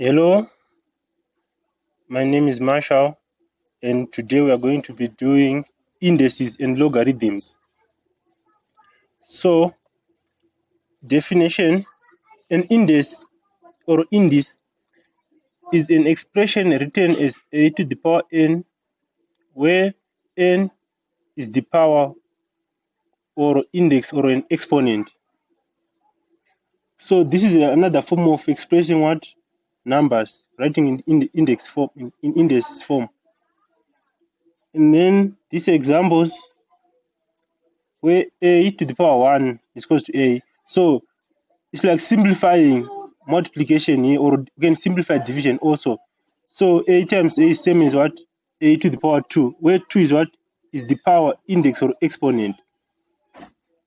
Hello, my name is Marshall, and today we are going to be doing indices and logarithms. So, definition: an index or indice is an expression written as a to the power n, where n is the power or index or an exponent. So, this is another form of expressing what numbers, writing in the index form, in index form. And then these examples where a to the power 1 is equal to a. So it's like simplifying multiplication here, or you can simplify division also. So a times a is same as what? A to the power 2, where 2 is what? Is the power index or exponent.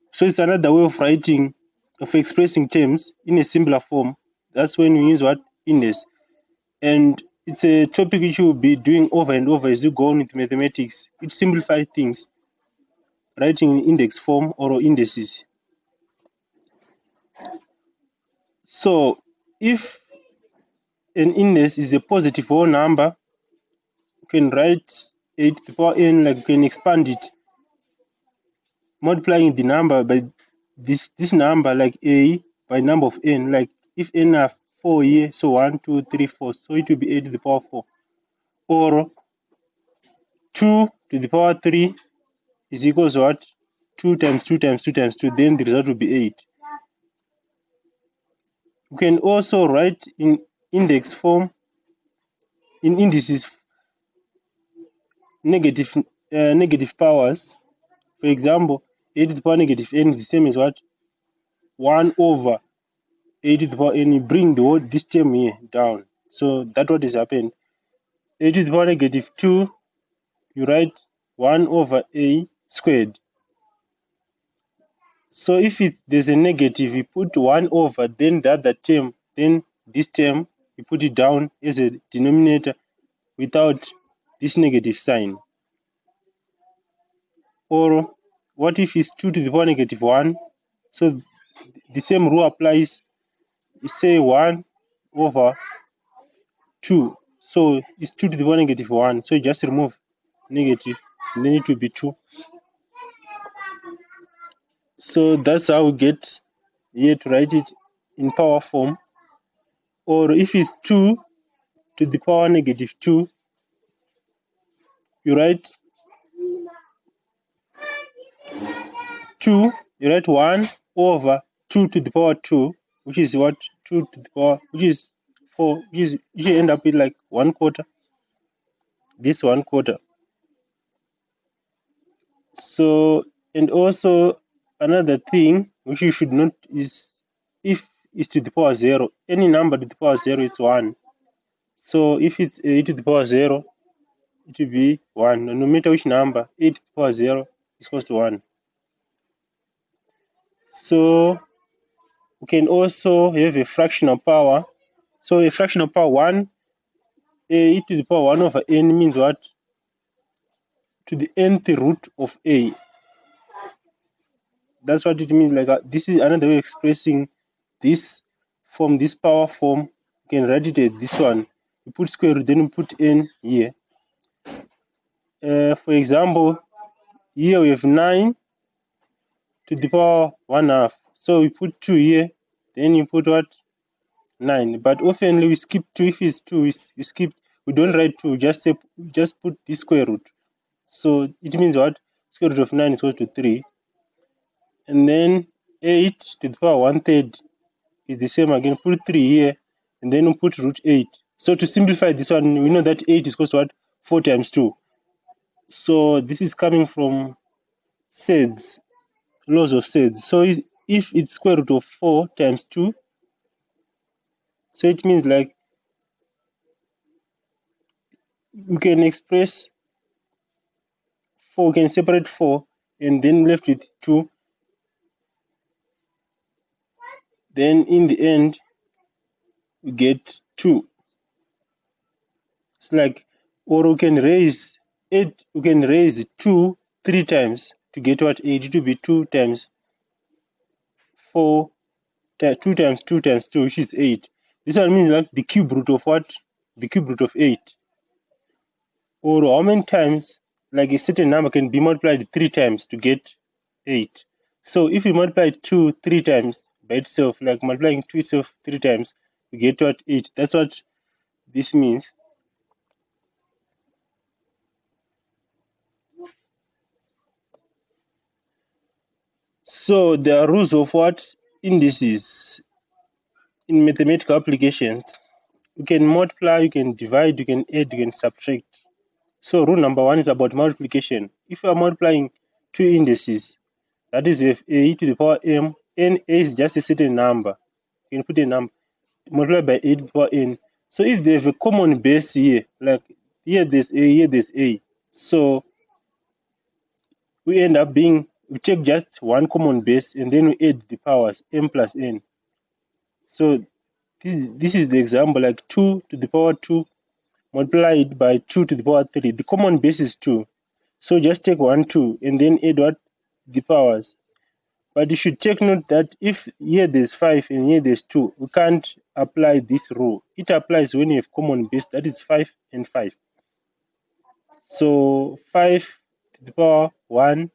So it's another way of writing, of expressing terms in a simpler form. That's when we use what? Index. And it's a topic which you will be doing over and over as you go on with mathematics. It simplifies things, writing in index form or indices. So if an index is a positive whole number, you can write a to the power n, like you can expand it, multiplying the number by this number, like a by number of n. Like if n are 4 here, so 1, 2, 3, 4, so it will be a to the power 4. Or 2 to the power 3 is equals to what? 2 times 2 times 2 times 2, then the result will be 8. You can also write in index form, in indices, negative powers. For example, a to the power negative n is the same as what? 1 over a to the power n. You bring this term here down. So that's what has happened. A to the power negative 2, you write 1 over a squared. So if there's a negative, you put 1 over, then the other term, then this term, you put it down as a denominator without this negative sign. Or what if it's 2 to the power negative 1? So the same rule applies. You say 1 over 2. So it's 2 to the power negative 1. So you just remove negative, and then it will be 2. So that's how we get here to write it in power form. Or if it's 2 to the power negative 2, you write 1 over 2 to the power 2, which is what? 2 to the power, which is 4, you end up with like 1/4. This 1/4. So, and also another thing which you should note is, if it's to the power 0, any number to the power 0 is 1. So if it's a to the power 0, it will be 1. No matter which number, a to the power 0 is equal to 1. So we can also have a fractional power. So a fractional power 1, a to the power 1 over n means what? To the nth root of a. That's what it means. Like this is another way of expressing this form, this power form. You can write it as this one. You put square root, then you put n here. For example, here we have 9 to the power 1/2. So we put 2 here, then you put what? 9. But often we skip 2. If it's 2, we skip. We don't write 2. Just put this square root. So it means what? Square root of 9 is equal to 3. And then 8 to the power 1/3 is the same again. Put 3 here, and then we put root 8. So to simplify this one, we know that 8 is equal to what? 4 times 2. So this is coming from sets, laws of sets. So if it's square root of 4 times 2, so it means like we can express 4, we can separate 4, and then left with 2. Then in the end, we get 2. It's like, or we can raise 8, we can raise 2 3 times to get what? 8. It will be 2 times 4, 2 times 2 times 2, which is 8. This one means like the cube root of what? The cube root of 8. Or how many times like a certain number can be multiplied 3 times to get 8. So if you multiply 2 3 times by itself, like multiplying 2 itself 3 times, you get what? 8. That's what this means. So there are rules of what? Indices in mathematical applications. You can multiply, you can divide, you can add, you can subtract. So rule number 1 is about multiplication. If you are multiplying two indices, that is, we have a to the power m, n a is just a certain number. You can put a number multiplied by a to the power n. So if there's a common base here, like here there's a, here there's a, so we end up being, we take just one common base and then we add the powers m plus n. So this is the example, like 2 to the power 2 multiplied by 2 to the power 3. The common base is 2. So just take 1, 2, and then add what? The powers. But you should take note that if here there's 5 and here there's 2, we can't apply this rule. It applies when you have common base, that is 5 and 5. So 5 to the power 1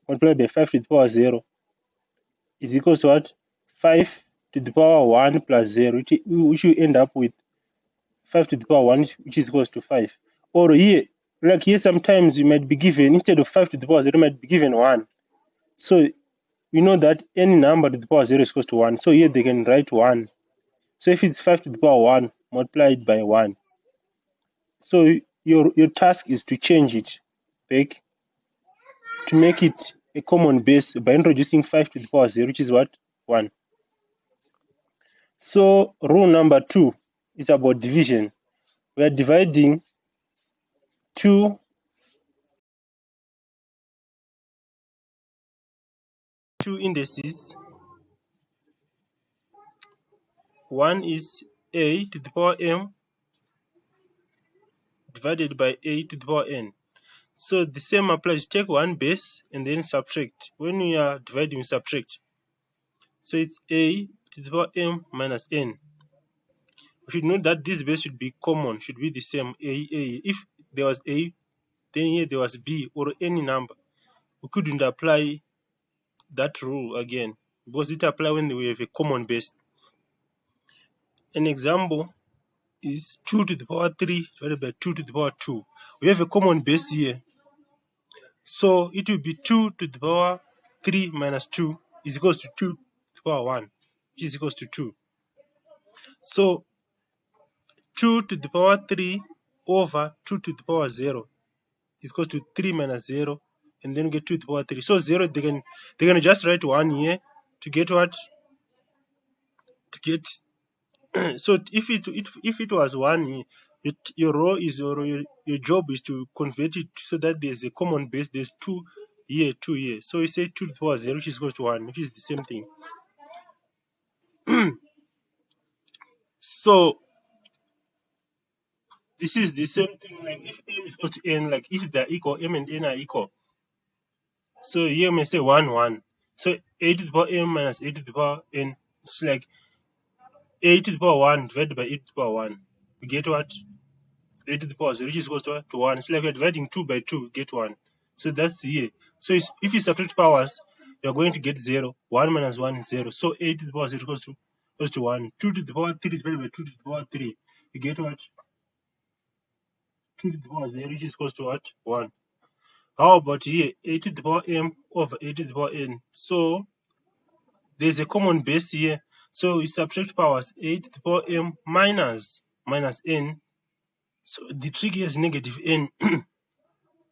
multiplied by 5 to the power 0 is equals to what? 5 to the power 1 plus 0, which you end up with 5 to the power 1, which is equals to 5. Or here, like here sometimes you might be given, instead of 5 to the power 0, you might be given 1. So we know that any number to the power 0 is equals to 1. So here they can write 1. So if it's 5 to the power 1 multiplied by 1, so your task is to change it back to make it a common base by introducing 5 to the power 0, which is what? 1. So rule number 2 is about division. We are dividing two indices. One is a to the power m divided by a to the power n. So the same applies. Take one base and then subtract. When we are dividing, we subtract. So it's a to the power m minus n. We should note that this base should be common, should be the same, a. If there was a, then here there was b or any number. We couldn't apply that rule again because it applies when we have a common base. An example is 2 to the power 3 divided by 2 to the power 2. We have a common base here. So it will be 2 to the power 3 minus 2 is equals to 2 to the power 1, which is equals to 2. So 2 to the power 3 over 2 to the power 0 is equal to 3 minus 0, and then we get 2 to the power 3. So 0, they can just write 1 here to get what? To get so if it was 1 here, your row is, or your job is to convert it so that there's a common base. There's 2 here, 2 here. So we say 2 to the power 0, which is equal to 1, which is the same thing. So this is the same thing, like if m is equal to n, like if they're equal, m and n are equal. So here we may say 1, 1. So a to the power m minus a to the power n, it's like a to the power 1 divided by a to the power 1. We get what? A to the power 0, which is equal to 1. It's like we're dividing 2 by 2, we get 1. So that's here. So if you subtract powers, you're going to get 0. 1 minus 1 is 0. So a to the power 0 equals to 1. 2 to the power 3 divided by 2 to the power 3. We get what? 2 to the power 0, which is equals to what? 1. How about here? A to the power m over a to the power n. So there's a common base here. So we subtract powers. A to the power m minus n. So the trick here is negative n.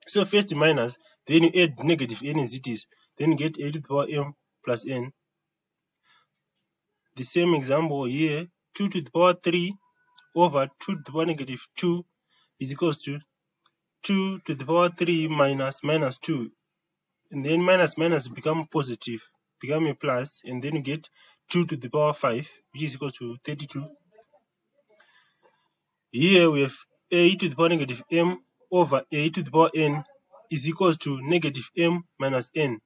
So first minus, then you add negative n as it is. Then you get a to the power m plus n. The same example here. 2 to the power 3 over 2 to the power negative 2 is equals to 2 to the power 3 minus 2. And then minus become positive, become a plus, and then you get 2 to the power 5, which is equal to 32. Here we have a to the power negative m over a to the power n is equals to negative m minus n.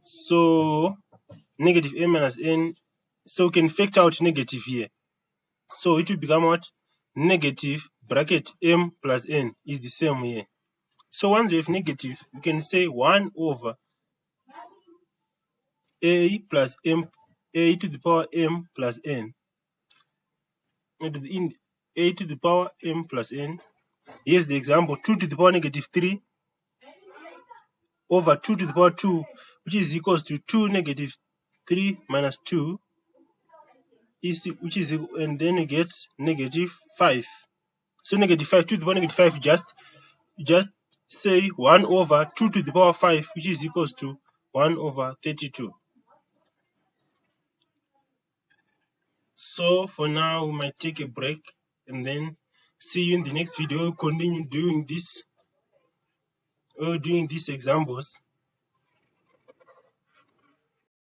So negative m minus n So we can factor out negative here. So it will become what? Negative bracket m plus n is the same here. So once we have negative, we can say 1 over a plus m, a to the power m plus n, and a to the power m plus n. Here's the example: 2 to the power negative 3 over 2 to the power 2, which is equals to 2 negative 3 minus 2, which is, and then you get negative 5. So negative 5 to the power negative 5, just say 1 over 2 to the power 5, which is equals to 1 over 32. So for now, we might take a break and then see you in the next video. We'll continue doing this or doing these examples.